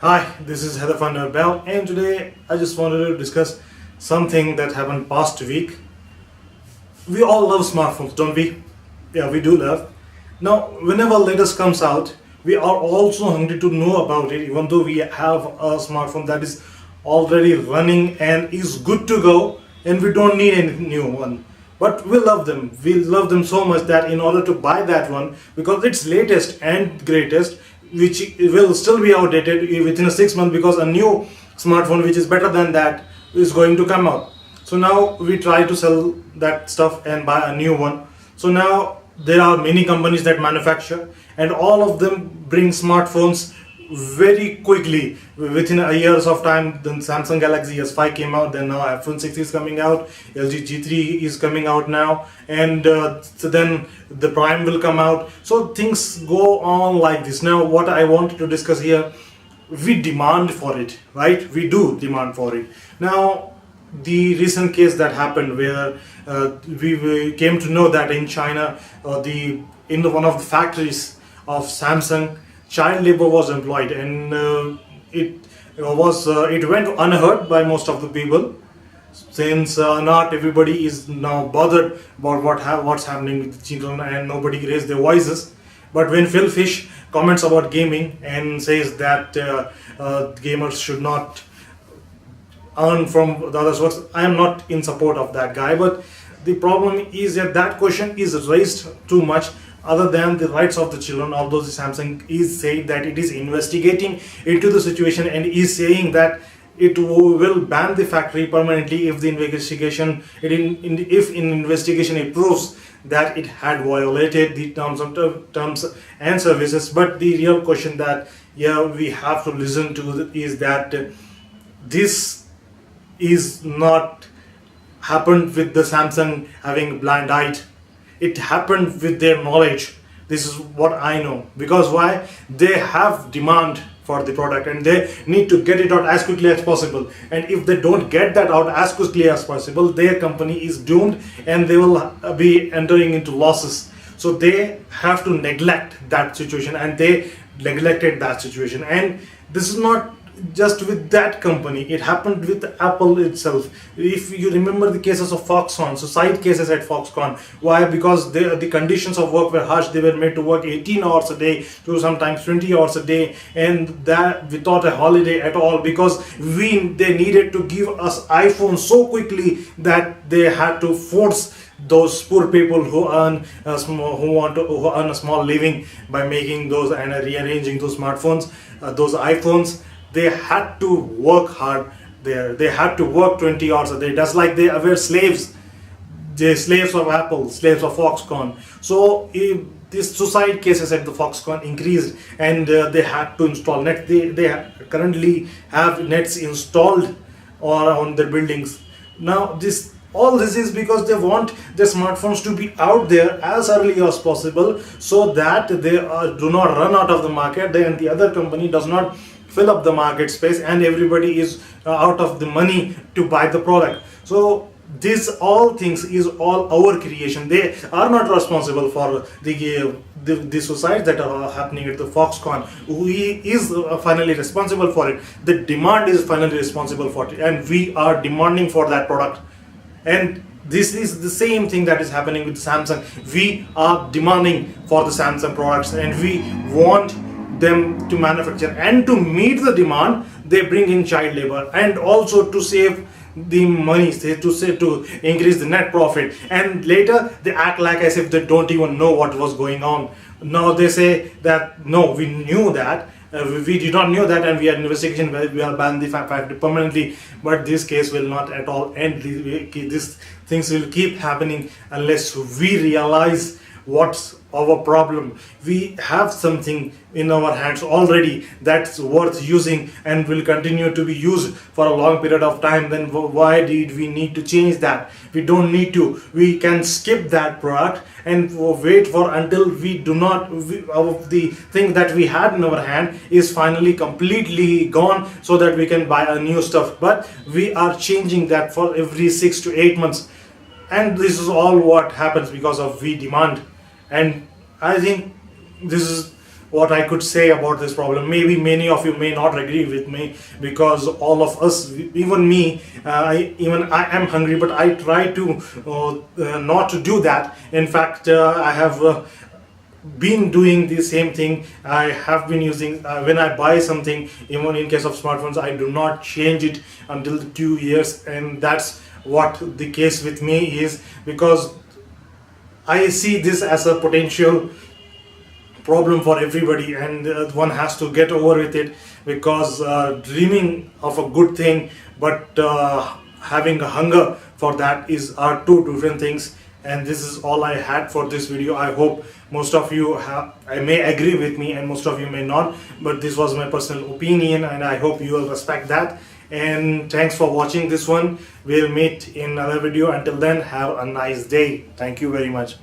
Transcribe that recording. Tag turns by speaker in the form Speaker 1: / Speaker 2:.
Speaker 1: Hi, this is Heather van der Bell, and today I just wanted to discuss something that happened past week. We all love smartphones, don't we? Yeah, we do love. Now, whenever latest comes out, we are also hungry to know about it, even though we have a smartphone that is already running and is good to go, and we don't need any new one. But we love them. We love them so much that in order to buy that one, because it's latest and greatest, which will still be outdated within a 6 month, because a new smartphone which is better than that is going to come out. So now we try to sell that stuff and buy a new one. So now there are many companies that manufacture, and all of them bring smartphones very quickly within a years of time. Then Samsung Galaxy S5 came out, then now iPhone 6 is coming out, LG G3 is coming out now, and so then the Prime will come out. So things go on like this. Now what I wanted to discuss here, we demand for it, right? We do demand for it. Now the recent case that happened where we came to know that in China, one of the factories of Samsung, child labor was employed, and it went unheard by most of the people, since not everybody is now bothered about what's happening with the children, and nobody raised their voices. But when Phil Fish comments about gaming and says that gamers should not earn from the other source, I am not in support of that guy. But the problem is that that question is raised too much, other than the rights of the children. Although the Samsung is saying that it is investigating into the situation, and is saying that it will ban the factory permanently if the investigation if in investigation it proves that it had violated the terms and services. But the real question that we have to listen to is that this is not happened with the Samsung having blind eye. It happened with their knowledge. This is what I know. Because why? They have demand for the product, and they need to get it out as quickly as possible. And if they don't get that out as quickly as possible, their company is doomed, and they will be entering into losses. So they have to neglect that situation, and they neglected that situation. And this is not just with that company, it happened with Apple itself. If you remember the cases of Foxconn, so side cases at Foxconn, why? Because the conditions of work were harsh. They were made to work 18 hours a day to sometimes 20 hours a day, and that without a holiday at all, because they needed to give us iPhones so quickly that they had to force those poor people who earn a small living by making those and rearranging those smartphones, those iPhones. They had to work hard there. They had to work 20 hours a day, just like they were slaves. They're slaves of Apple, slaves of Foxconn. So if these suicide cases at the Foxconn increased, and they had to install net. They currently have nets installed or on their buildings. Now all this is because they want their smartphones to be out there as early as possible, so that they do not run out of the market, and the other company does not fill up the market space, and everybody is out of the money to buy the product. So these all things is all our creation. They are not responsible for the suicides that are happening at the Foxconn. Who is finally responsible for it? The demand is finally responsible for it, and we are demanding for that product. And this is the same thing that is happening with Samsung. We are demanding for the Samsung products, and we want them to manufacture, and to meet the demand they bring in child labor, and also to save the money, to increase the net profit. And later they act like as if they don't even know what was going on. Now they say that no, we knew that, we did not know that, and we had an investigation where we are banned the factory permanently. But this case will not at all end. These things will keep happening unless we realize what's our problem. We have something in our hands already that's worth using and will continue to be used for a long period of time. Then why did we need to change that? We don't need to. We can skip that product and wait for until the thing that we had in our hand is finally completely gone, so that we can buy a new stuff. But we are changing that for every 6 to 8 months, and this is all what happens because of we demand. And I think this is what I could say about this problem. Maybe many of you may not agree with me, because all of us, even me, I am hungry, but I try to not to do that. In fact, I have been doing the same thing. I have been using, when I buy something, even in case of smartphones, I do not change it until 2 years, and that's what the case with me is, because I see this as a potential problem for everybody, and one has to get over with it, because dreaming of a good thing but having a hunger for that are two different things. And this is all I had for this video. I hope most of you I may agree with me and most of you may not, but this was my personal opinion and I hope you will respect that. And thanks for watching this one. We'll meet in another video. Until then, have a nice day. Thank you very much.